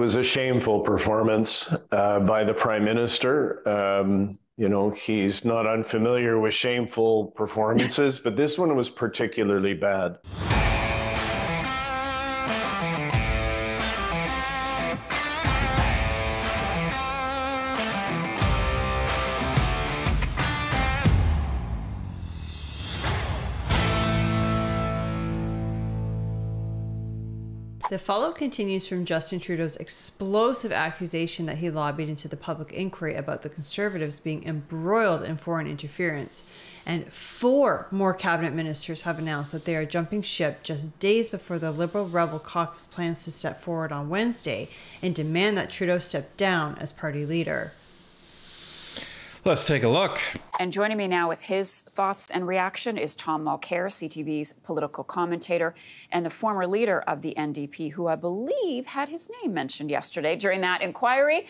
was a shameful performance by the Prime Minister. He's not unfamiliar with shameful performances, but this one was particularly bad. The fallout continues from Justin Trudeau's explosive accusation that he lobbied into the public inquiry about the Conservatives being embroiled in foreign interference. And 4 more cabinet ministers have announced that they are jumping ship just days before the Liberal Rebel caucus plans to step forward on Wednesday and demand that Trudeau step down as party leader. Let's take a look. And joining me now with his thoughts and reaction is Tom Mulcair, CTV's political commentator and the former leader of the NDP, who I believe had his name mentioned yesterday during that inquiry.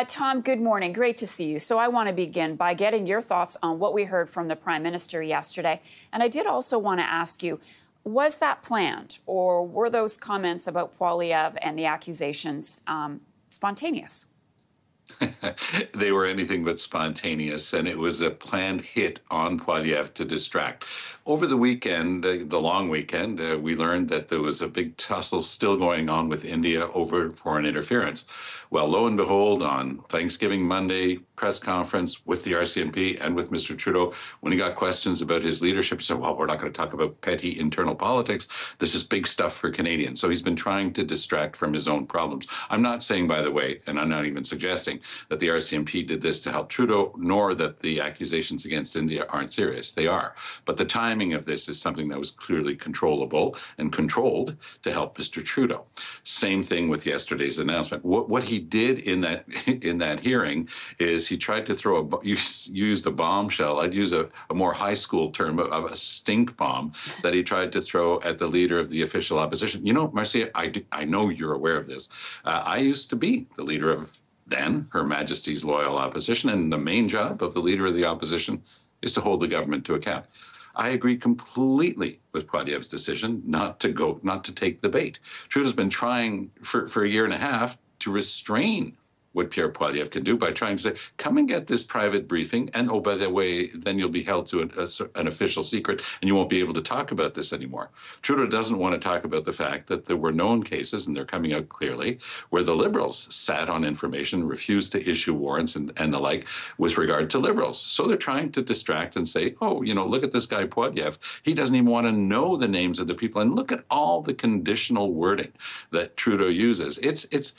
Tom, good morning. Great to see you. So I want to begin by getting your thoughts on what we heard from the Prime Minister yesterday. And I did also want to ask you, was that planned, or were those comments about Poilievre and the accusations spontaneous? They were anything but spontaneous, and it was a planned hit on Poilievre to distract. Over the weekend, the long weekend, we learned that there was a big tussle still going on with India over foreign interference. Well, lo and behold, on Thanksgiving Monday press conference with the RCMP and with Mr. Trudeau, when he got questions about his leadership, he said, well, we're not going to talk about petty internal politics. This is big stuff for Canadians. So he's been trying to distract from his own problems. I'm not saying, by the way, and I'm not even suggesting that the RCMP did this to help Trudeau, nor that the accusations against India aren't serious. They are. But the timing of this is something that was clearly controllable and controlled to help Mr. Trudeau. Same thing with yesterday's announcement. What he did in that hearing is he tried to used a bombshell. I'd use a more high school term of a stink bomb that he tried to throw at the leader of the official opposition. You know, Marcia, I know you're aware of this. I used to be the leader of then Her Majesty's loyal opposition, and the main job of the leader of the opposition is to hold the government to account. I agree completely with Poilievre's decision not to take the bait. Trudeau's been trying for a year and a half to restrain what Pierre Poilievre can do by trying to say, come and get this private briefing, and oh, by the way, then you'll be held to an official secret, and you won't be able to talk about this anymore. Trudeau doesn't want to talk about the fact that there were known cases, and they're coming out clearly, where the Liberals sat on information, refused to issue warrants and the like with regard to Liberals. So they're trying to distract and say, oh, look at this guy Poilievre. He doesn't even want to know the names of the people, and look at all the conditional wording that Trudeau uses. It's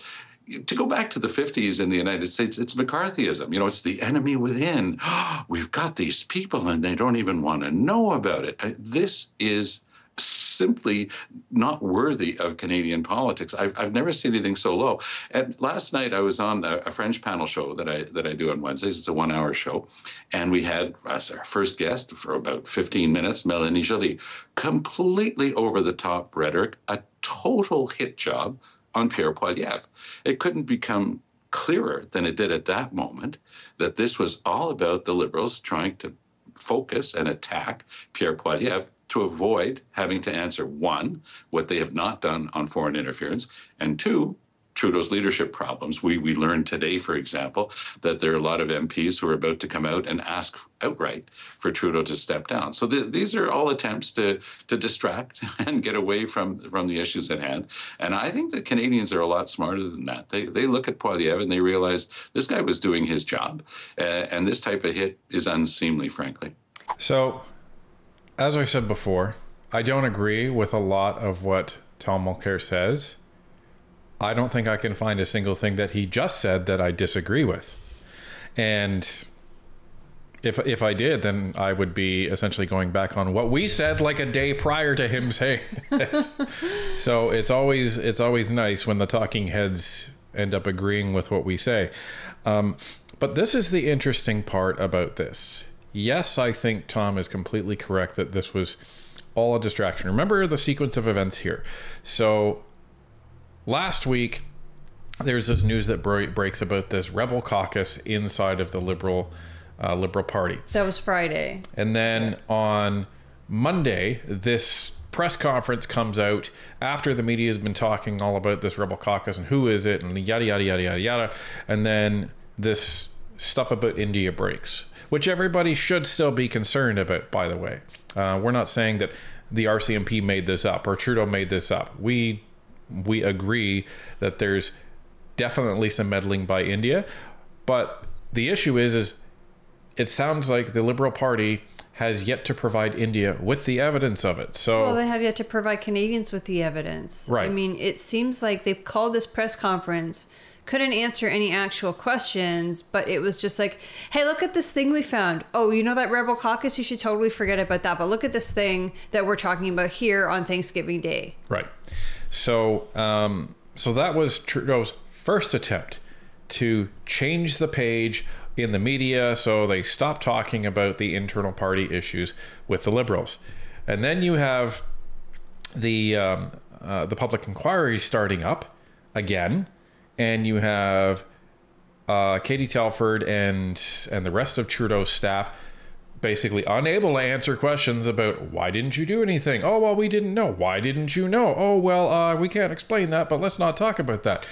to go back to the 50s in the United States, it's McCarthyism. It's the enemy within. We've got these people and they don't even want to know about it. This is simply not worthy of Canadian politics. I've never seen anything so low. And last night I was on a French panel show that I do on Wednesdays. It's a 1-hour show. And we had as our first guest for about 15 minutes, Mélanie Joly. Completely over-the-top rhetoric, a total hit job on Pierre Poilievre. It couldn't become clearer than it did at that moment that this was all about the Liberals trying to focus and attack Pierre Poilievre to avoid having to answer, 1, what they have not done on foreign interference, and 2, Trudeau's leadership problems. We learned today, for example, that there are a lot of MPs who are about to come out and ask outright for Trudeau to step down. So these are all attempts to distract and get away from the issues at hand. And I think that Canadians are a lot smarter than that. They look at Poilievre and they realize this guy was doing his job, and this type of hit is unseemly, frankly. So, as I said before, I don't agree with a lot of what Tom Mulcair says. I don't think I can find a single thing that he just said that I disagree with. And if I did, then I would be essentially going back on what we said like a day prior to him saying this. So it's always nice when the talking heads end up agreeing with what we say. But this is the interesting part about this. Yes, I think Tom is completely correct that this was all a distraction. Remember the sequence of events here. So last week, there's this news that breaks about this rebel caucus inside of the Liberal Party. That was Friday. And then on Monday, this press conference comes out after the media has been talking all about this rebel caucus and who is it and yada, yada, yada, yada, yada. And then this stuff about India breaks, which everybody should still be concerned about, by the way. We're not saying that the RCMP made this up or Trudeau made this up. We agree that there's definitely some meddling by India, but the issue is it sounds like the Liberal Party has yet to provide India with the evidence of it. So, well, they have yet to provide Canadians with the evidence. Right. I mean, it seems like they've called this press conference, couldn't answer any actual questions, but it was just like, hey, look at this thing we found. Oh, you know that rebel caucus? You should totally forget about that. But look at this thing that we're talking about here on Thanksgiving Day. Right. So, so that was Trudeau's first attempt to change the page in the media, so they stopped talking about the internal party issues with the Liberals. And then you have the public inquiry starting up again, and you have Katie Telford and the rest of Trudeau's staff basically unable to answer questions about why didn't you do anything? Oh, well, we didn't know. Why didn't you know? Oh, well, we can't explain that, but let's not talk about that.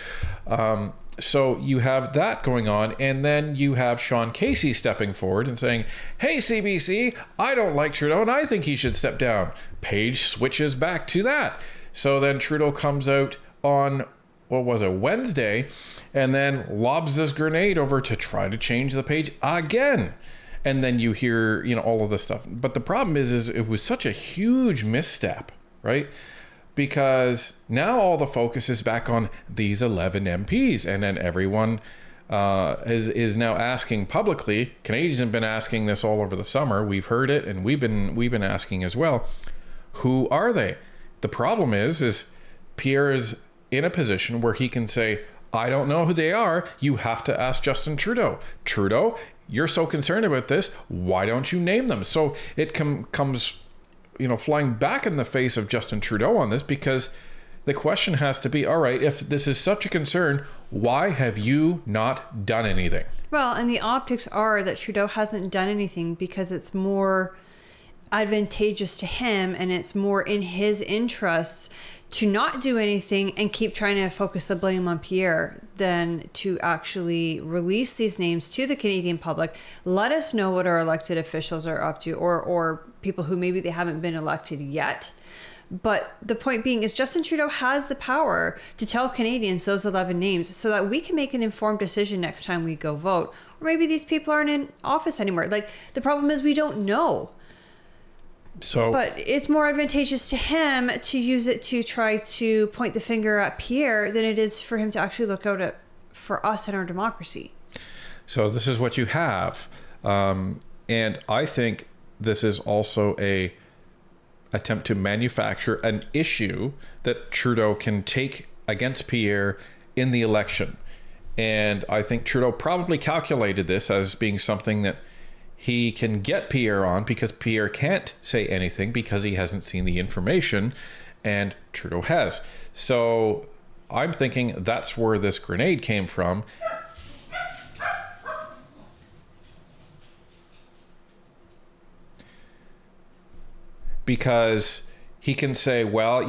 So you have that going on, and then you have Sean Casey stepping forward and saying, hey, CBC, I don't like Trudeau, and I think he should step down. Page switches back to that. So then Trudeau comes out on, what was it, Wednesday, and then lobs this grenade over to try to change the page again. And then you hear, all of this stuff. But the problem is it was such a huge misstep, right? Because now all the focus is back on these 11 MPs, and then everyone is now asking publicly. Canadians have been asking this all over the summer. We've heard it, and we've been asking as well. Who are they? The problem is Pierre is in a position where he can say, I don't know who they are. You have to ask Justin Trudeau. Trudeau, you're so concerned about this. Why don't you name them? So it comes flying back in the face of Justin Trudeau on this, because the question has to be, all right, if this is such a concern, why have you not done anything? Well, and the optics are that Trudeau hasn't done anything because it's more advantageous to him and it's more in his interests to not do anything and keep trying to focus the blame on Pierre than to actually release these names to the Canadian public. Let us know what our elected officials are up to, or people who maybe they haven't been elected yet. But the point being is Justin Trudeau has the power to tell Canadians those 11 names so that we can make an informed decision next time we go vote. Or maybe these people aren't in office anymore. Like, the problem is we don't know. But it's more advantageous to him to use it to try to point the finger at Pierre than it is for him to actually look out for us and our democracy. So this is what you have. And I think this is also a attempt to manufacture an issue that Trudeau can take against Pierre in the election. And I think Trudeau probably calculated this as being something that he can get Pierre on, because Pierre can't say anything because he hasn't seen the information, and Trudeau has. So I'm thinking that's where this grenade came from. Because he can say, well,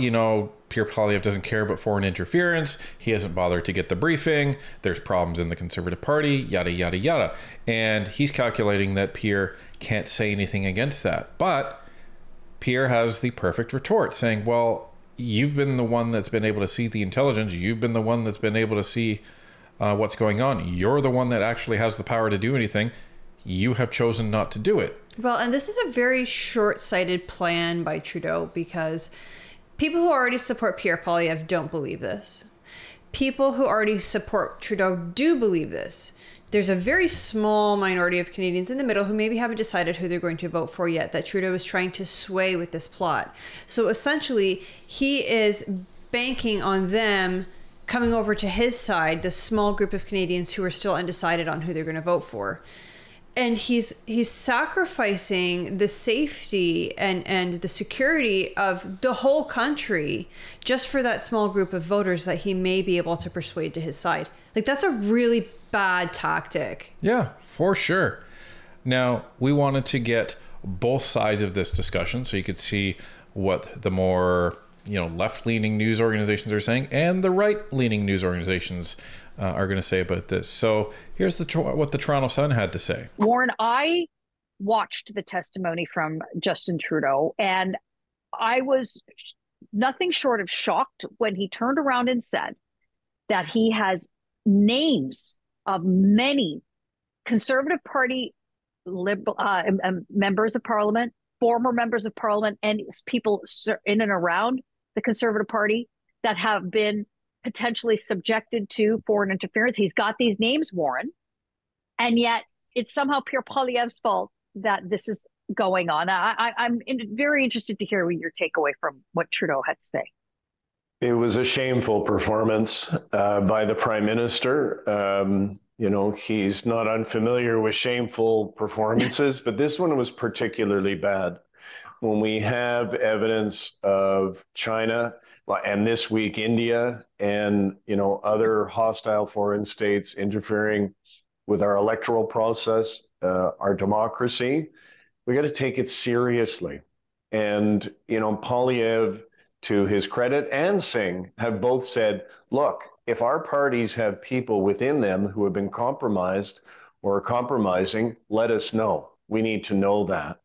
Pierre Poilievre doesn't care about foreign interference. He hasn't bothered to get the briefing. There's problems in the Conservative Party, yada, yada, yada. And he's calculating that Pierre can't say anything against that. But Pierre has the perfect retort, saying, well, you've been the one that's been able to see the intelligence. You've been the one that's been able to see what's going on. You're the one that actually has the power to do anything. You have chosen not to do it. Well, and this is a very short-sighted plan by Trudeau, because people who already support Pierre Poilievre don't believe this. People who already support Trudeau do believe this. There's a very small minority of Canadians in the middle who maybe haven't decided who they're going to vote for yet, that Trudeau is trying to sway with this plot. So essentially, he is banking on them coming over to his side, the small group of Canadians who are still undecided on who they're going to vote for. And he's sacrificing the safety and the security of the whole country just for that small group of voters that he may be able to persuade to his side. Like, that's a really bad tactic. Yeah, for sure. Now, we wanted to get both sides of this discussion so you could see what the more left-leaning news organizations are saying, and the right-leaning news organizations are going to say about this. So here's what the Toronto Sun had to say. Warren, I watched the testimony from Justin Trudeau, and I was nothing short of shocked when he turned around and said that he has names of many Conservative Party members of Parliament, former members of Parliament, and people in and around the Conservative Party that have been potentially subjected to foreign interference. He's got these names, Warren, and yet it's somehow Pierre Poilievre's fault that this is going on. I'm very interested to hear your takeaway from what Trudeau had to say. It was a shameful performance by the Prime Minister. He's not unfamiliar with shameful performances, but this one was particularly bad. When we have evidence of China, and this week India, and other hostile foreign states interfering with our electoral process, our democracy, we got to take it seriously. And Poilievre, to his credit, and Singh have both said, look, if our parties have people within them who have been compromised or are compromising, let us know. We need to know that.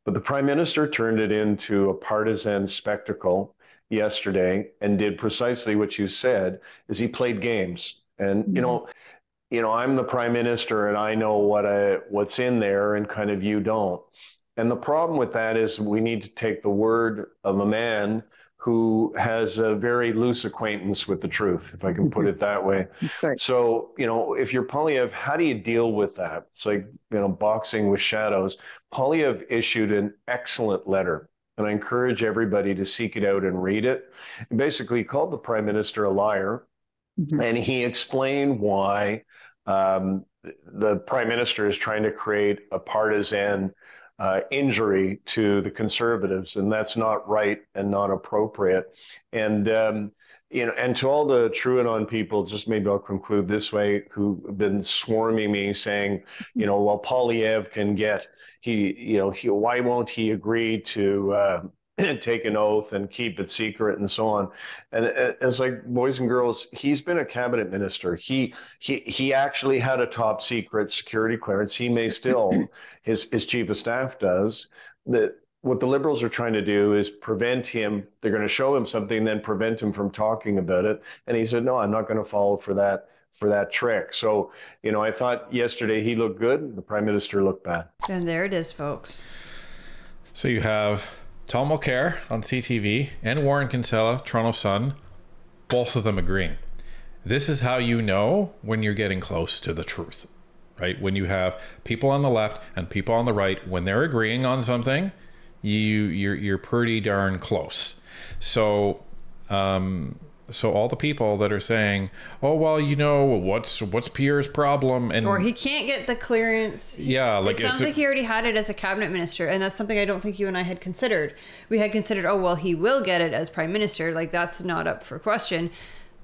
But the Prime Minister turned it into a partisan spectacle yesterday and did precisely what you said, is he played games. And, I'm the Prime Minister and I know what's in there, and kind of you don't. And the problem with that is we need to take the word of a man who has a very loose acquaintance with the truth, if I can put it that way. Right. So, if you're Poilievre, how do you deal with that? It's like, boxing with shadows. Poilievre issued an excellent letter, and I encourage everybody to seek it out and read it. He basically called the Prime Minister a liar, and he explained why the Prime Minister is trying to create a partisan injury to the Conservatives, and that's not right and not appropriate. And and to all the Trudeau people, just maybe I'll conclude this way, who have been swarming me saying, well, Poilievre can get why won't he agree to take an oath and keep it secret and so on. And it's like, boys and girls, he's been a cabinet minister. He actually had a top secret security clearance. He may still, his chief of staff does. What the Liberals are trying to do is prevent him. They're going to show him something, then prevent him from talking about it. And he said, no, I'm not going to fall for that trick. So, I thought yesterday he looked good. The Prime Minister looked bad. And there it is, folks. So you have Tom Mulcair on CTV and Warren Kinsella, Toronto Sun, both of them agreeing. This is how you know when you're getting close to the truth, right? When you have people on the left and people on the right, when they're agreeing on something, you're pretty darn close. So all the people that are saying, oh, well, what's Pierre's problem? Or he can't get the clearance. Yeah. It sounds like he already had it as a cabinet minister. And that's something I don't think you and I had considered. We had considered, oh, well, he will get it as prime minister. Like, that's not up for question.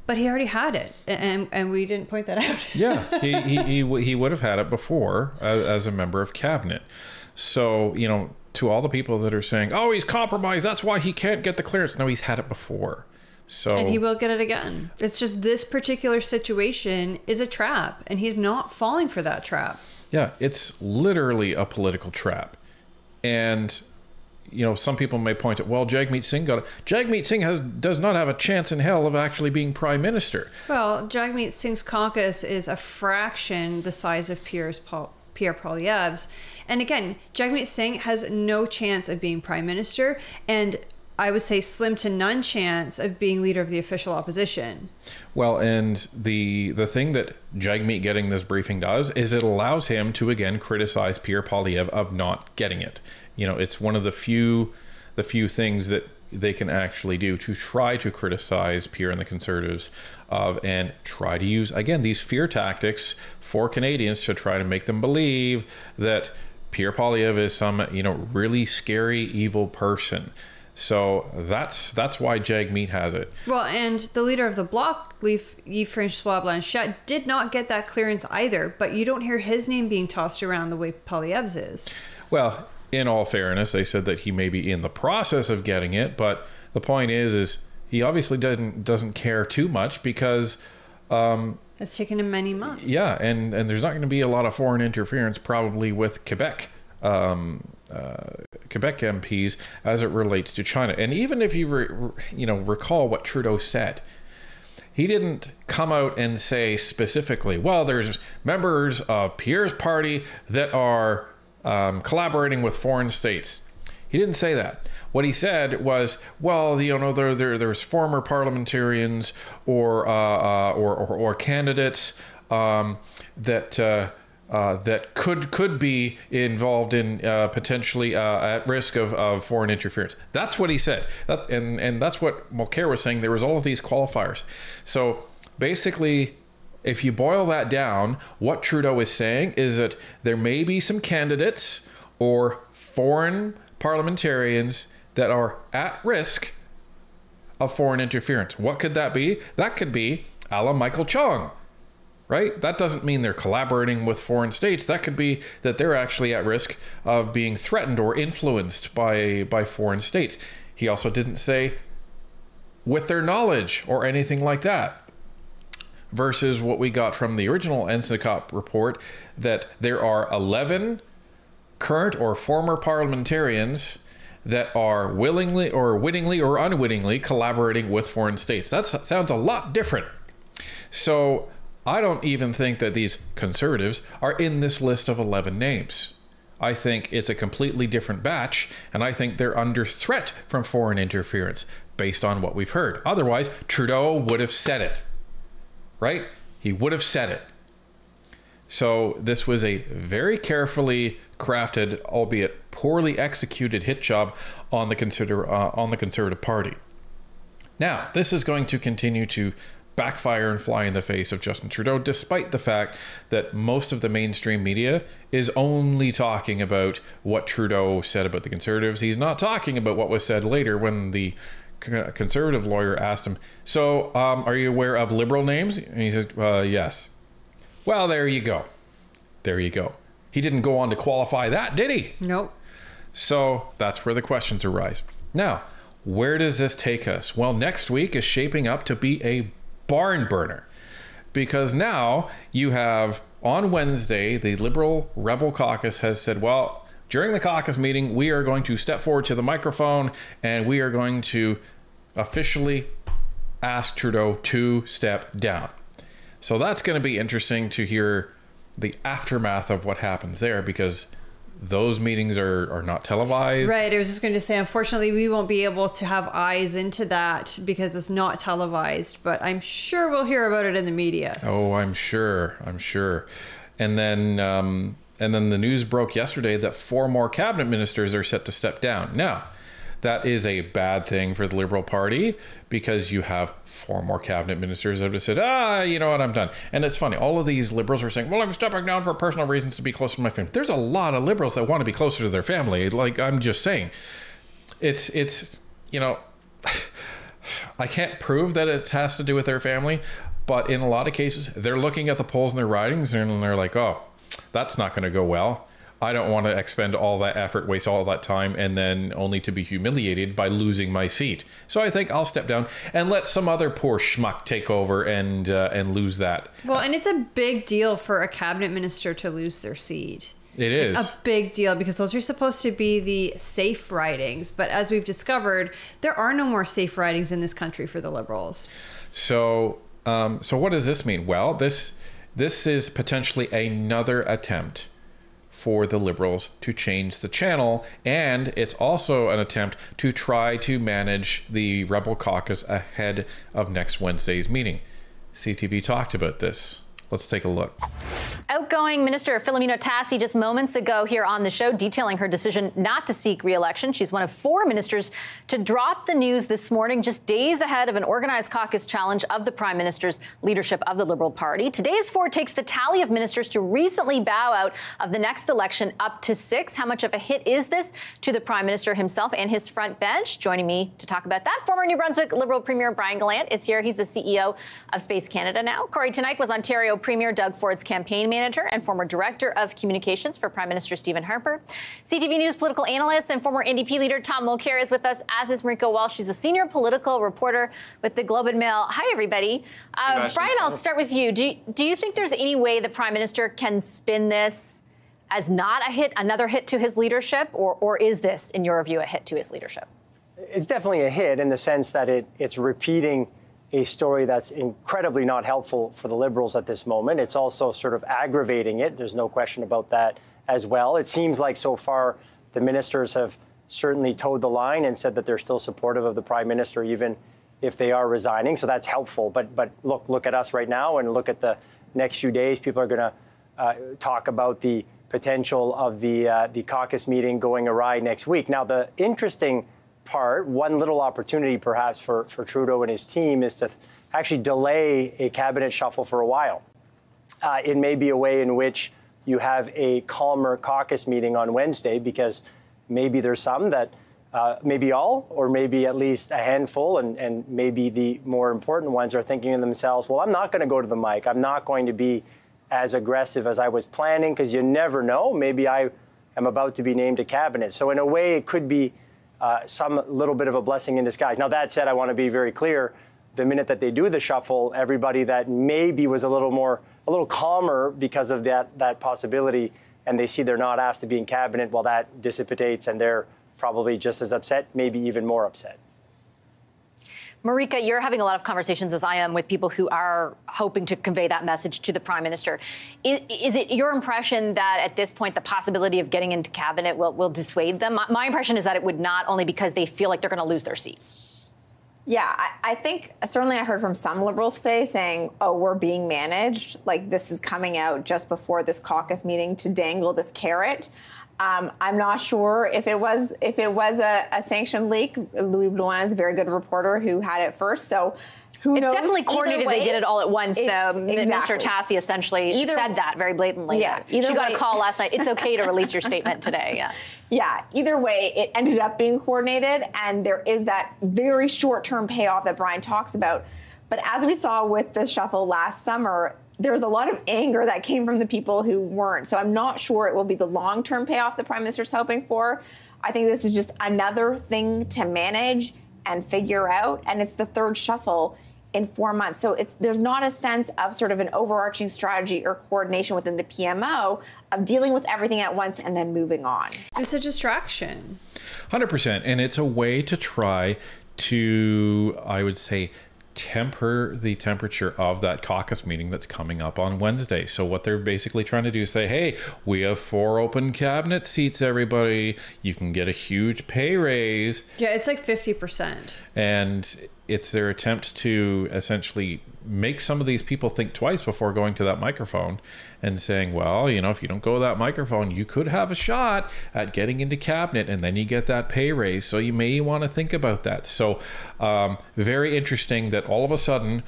But he already had it. And we didn't point that out. Yeah. He would have had it before as a member of cabinet. So, to all the people that are saying, oh, he's compromised, that's why he can't get the clearance. No, he's had it before. So, and he will get it again. It's just this particular situation is a trap, and he's not falling for that trap. Yeah, it's literally a political trap. And, some people may point at, well, Jagmeet Singh got it. Jagmeet Singh does not have a chance in hell of actually being prime minister. Well, Jagmeet Singh's caucus is a fraction the size of Pierre Poilievre's. And again, Jagmeet Singh has no chance of being prime minister, and I would say slim to none chance of being leader of the official opposition. Well, and the thing that Jagmeet getting this briefing does is it allows him to again criticize Pierre Poilievre of not getting it. It's one of the few things that they can actually do to try to criticize Pierre and the Conservatives and try to use, again, these fear tactics for Canadians to try to make them believe that Pierre Poilievre is some, really scary, evil person. So that's why Jagmeet has it. Well, and the leader of the Bloc, Yves-François Blanchet, did not get that clearance either, but you don't hear his name being tossed around the way Poilievre's is. Well, in all fairness, they said that he may be in the process of getting it, but the point is he obviously doesn't care too much because it's taken him many months. Yeah, and there's not going to be a lot of foreign interference probably with Quebec MPs as it relates to China. And even if you recall what Trudeau said, he didn't come out and say specifically, well, there's members of Pierre's party that are collaborating with foreign states. He didn't say that. What he said was, well, there's former parliamentarians or candidates that could be involved in potentially at risk of foreign interference. That's what he said. That's what Mulcair was saying. There was all of these qualifiers. So basically, if you boil that down, what Trudeau is saying is that there may be some candidates or foreign parliamentarians that are at risk of foreign interference. What could that be? That could be a la Michael Chong, right? That doesn't mean they're collaborating with foreign states. That could be that they're actually at risk of being threatened or influenced by foreign states. He also didn't say with their knowledge or anything like that. Versus what we got from the original NSICOP report, that there are 11 current or former parliamentarians that are willingly or wittingly or unwittingly collaborating with foreign states. That sounds a lot different. So I don't even think that these Conservatives are in this list of 11 names. I think it's a completely different batch, and I think they're under threat from foreign interference based on what we've heard. Otherwise, Trudeau would have said it, right? He would have said it. So this was a very carefully crafted, albeit poorly executed, hit job on the Conservative Party. Now, this is going to continue to backfire and fly in the face of Justin Trudeau, despite the fact that most of the mainstream media is only talking about what Trudeau said about the Conservatives. He's not talking about what was said later when the Conservative lawyer asked him, so are you aware of Liberal names? And he said, yes. Well, there you go. There you go. He didn't go on to qualify that, did he? Nope. So that's where the questions arise. Now, where does this take us? Well, next week is shaping up to be a barn burner, because now you have, on Wednesday, the Liberal Rebel Caucus has said, well, during the caucus meeting, we are going to step forward to the microphone and we are going to officially ask Trudeau to step down. So that's going to be interesting to hear the aftermath of what happens there, because those meetings are not televised. Right. I was just going to say, unfortunately, we won't be able to have eyes into that because it's not televised, but I'm sure we'll hear about it in the media. Oh, I'm sure. And then the news broke yesterday that 4 more cabinet ministers are set to step down. Now, that is a bad thing for the Liberal Party, because you have 4 more cabinet ministers that have said, you know what, I'm done. And it's funny, all of these Liberals are saying, well, I'm stepping down for personal reasons to be closer to my family. There's a lot of Liberals that want to be closer to their family. Like, I'm just saying, it's I can't prove that it has to do with their family, but in a lot of cases, they're looking at the polls and their ridings and they're like, oh, that's not going to go well. I don't want to expend all that effort, waste all that time, and then only to be humiliated by losing my seat. So I think I'll step down and let some other poor schmuck take over and lose that. Well, and it's a big deal for a cabinet minister to lose their seat. It is. A big deal, because those are supposed to be the safe ridings. But as we've discovered, there are no more safe ridings in this country for the Liberals. So what does this mean? Well, this is potentially another attempt for the Liberals to change the channel, and it's also an attempt to try to manage the Rebel Caucus ahead of next Wednesday's meeting. CTV talked about this. Let's take a look. Outgoing Minister Philomena Tassi just moments ago here on the show detailing her decision not to seek re-election. She's one of 4 ministers to drop the news this morning, just days ahead of an organized caucus challenge of the Prime Minister's leadership of the Liberal Party. Today's 4 takes the tally of ministers to recently bow out of the next election up to 6. How much of a hit is this to the Prime Minister himself and his front bench? Joining me to talk about that, former New Brunswick Liberal Premier Brian Gallant is here. He's the CEO of Space Canada now. Corey, tonight was Ontario Premier Doug Ford's campaign manager. manager and former director of communications for Prime Minister Stephen Harper. CTV News political analyst and former NDP leader Tom Mulcair is with us, as is Marika Walsh. She's a senior political reporter with the Globe and Mail. Hi, everybody. Brian, I'll start with you. Do you think there's any way the Prime Minister can spin this as not a hit, another hit to his leadership, or is this, in your view, a hit to his leadership? It's definitely a hit in the sense that it's repeating a story that's incredibly not helpful for the Liberals at this moment. It's also sort of aggravating it. There's no question about that as well. It seems like so far the ministers have certainly towed the line and said that they're still supportive of the Prime Minister, even if they are resigning. So that's helpful. But look at us right now and look at the next few days. People are going to talk about the potential of the caucus meeting going awry next week. Now, the interesting part, one little opportunity perhaps for Trudeau and his team is to actually delay a cabinet shuffle for a while. It may be a way in which you have a calmer caucus meeting on Wednesday, because maybe there's some that maybe all, or maybe at least a handful, and maybe the more important ones are thinking to themselves, well, I'm not going to go to the mic. I'm not going to be as aggressive as I was planning, because you never know. Maybe I am about to be named a cabinet. So in a way, it could be some little bit of a blessing in disguise. Now, that said, I want to be very clear. The minute that they do the shuffle, everybody that maybe was a little calmer because of that possibility, and they see they're not asked to be in cabinet, well, that dissipates, and they're probably just as upset, maybe even more upset. Marika, you're having a lot of conversations, as I am, with people who are hoping to convey that message to the Prime Minister. Is it your impression that at this point the possibility of getting into cabinet will dissuade them? My impression is that it would not, only because they feel like they're going to lose their seats. Yeah, I think certainly I heard from some Liberals today saying, oh, we're being managed. Like, this is coming out just before this caucus meeting to dangle this carrot. I'm not sure if it was a sanctioned leak. Louis Blouin is a very good reporter who had it first. So who knows? It's definitely coordinated. Way, they did it all at once. Exactly. Mr. Tassi essentially said that very blatantly. Yeah. She got a call last night. It's okay to release your statement today. Yeah. Yeah. Either way, it ended up being coordinated, and there is that very short-term payoff that Brian talks about. But as we saw with the shuffle last summer, there was a lot of anger that came from the people who weren't. So I'm not sure it will be the long-term payoff the Prime Minister's hoping for. I think this is just another thing to manage and figure out. And it's the third shuffle in 4 months. So there's not a sense of sort of an overarching strategy or coordination within the PMO of dealing with everything at once and then moving on. It's a distraction. 100%. And it's a way to try to, I would say, temper the temperature of that caucus meeting that's coming up on Wednesday. So what they're basically trying to do is say, hey, we have 4 open cabinet seats, everybody. You can get a huge pay raise. Yeah, it's like 50%. And it's their attempt to essentially make some of these people think twice before going to that microphone and saying, well, you know, if you don't go to that microphone, you could have a shot at getting into cabinet, and then you get that pay raise. So you may want to think about that. So very interesting that all of a sudden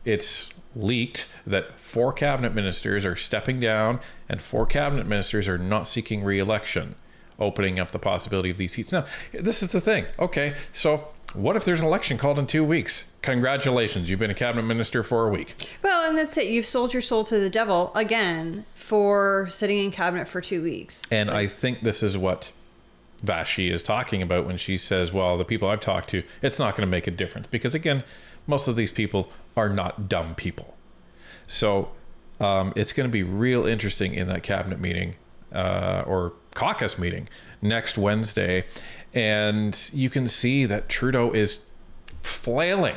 it's leaked that 4 cabinet ministers are stepping down and 4 cabinet ministers are not seeking re-election, opening up the possibility of these seats. Now, this is the thing. Okay, so what if there's an election called in 2 weeks? Congratulations, you've been a cabinet minister for a week. Well, and that's it. You've sold your soul to the devil again for sitting in cabinet for 2 weeks. And I think this is what Vashi is talking about when she says, well, the people I've talked to, it's not going to make a difference. Because again, most of these people are not dumb people. So it's going to be real interesting in that cabinet meeting or caucus meeting next Wednesday. And you can see that Trudeau is flailing,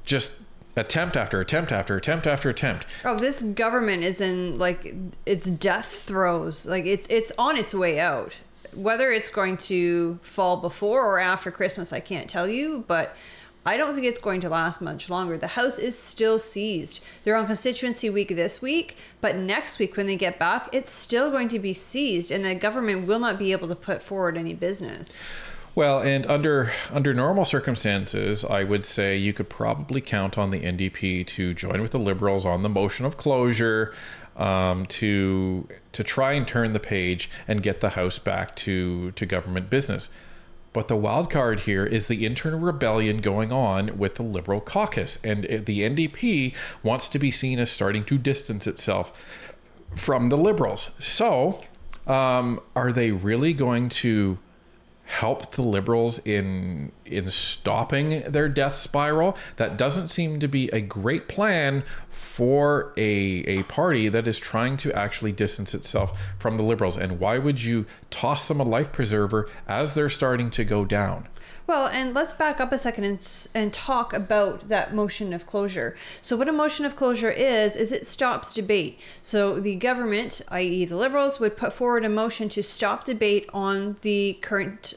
just attempt after attempt after attempt after attempt. Oh, this government is in like its death throes. Like it's on its way out. Whether it's going to fall before or after Christmas, I can't tell you, but I don't think it's going to last much longer. The House is still seized. They're on constituency week this week, but next week when they get back, it's still going to be seized, and the government will not be able to put forward any business. Well, and under normal circumstances, I would say you could probably count on the NDP to join with the Liberals on the motion of closure, to try and turn the page and get the House back to government business. But the wild card here is the internal rebellion going on with the Liberal caucus, and the NDP wants to be seen as starting to distance itself from the Liberals. So are they really going to help the Liberals in stopping their death spiral? That doesn't seem to be a great plan for a party that is trying to actually distance itself from the Liberals. And why would you toss them a life preserver as they're starting to go down? Well, and let's back up a second and talk about that motion of closure. So what a motion of closure is it stops debate. So the government, i.e. the Liberals, would put forward a motion to stop debate on the current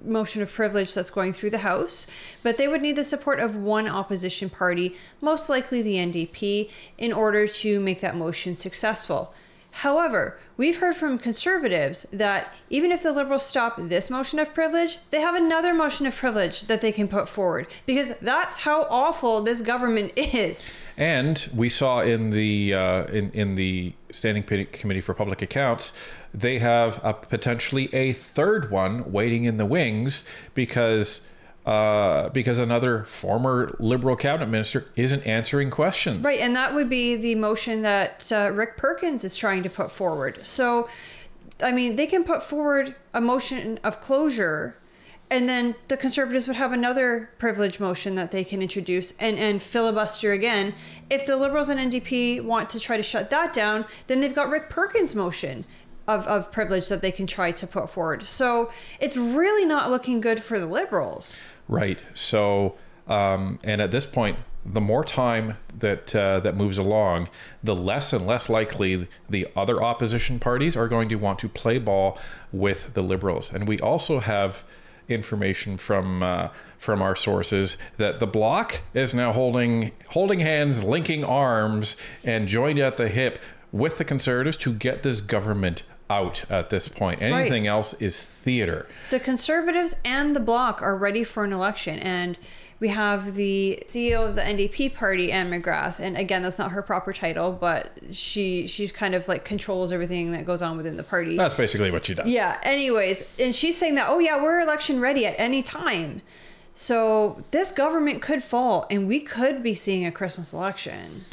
motion of privilege that's going through the House, but they would need the support of one opposition party, most likely the NDP, in order to make that motion successful. However, we've heard from Conservatives that even if the Liberals stop this motion of privilege, they have another motion of privilege that they can put forward, because that's how awful this government is. And we saw in the Standing Committee for Public Accounts, they have potentially a third one waiting in the wings because another former Liberal cabinet minister isn't answering questions. Right, and that would be the motion that Rick Perkins is trying to put forward. So, I mean, they can put forward a motion of closure, and then the Conservatives would have another privilege motion that they can introduce and filibuster again. If the Liberals and NDP want to try to shut that down, then they've got Rick Perkins' motion of privilege that they can try to put forward. So it's really not looking good for the Liberals. Right. So, and at this point, the more time that moves along, the less and less likely the other opposition parties are going to want to play ball with the Liberals. And we also have information from our sources that the Bloc is now holding hands, linking arms, and joined at the hip with the Conservatives to get this government out at this point. Anything else is theater. The Conservatives and the Bloc are ready for an election, and we have the CEO of the NDP party, Anne McGrath, and again, that's not her proper title, but she's kind of like controls everything that goes on within the party. That's basically what she does. Yeah, anyways, and she's saying that, oh yeah, we're election ready at any time. So this government could fall, and we could be seeing a Christmas election.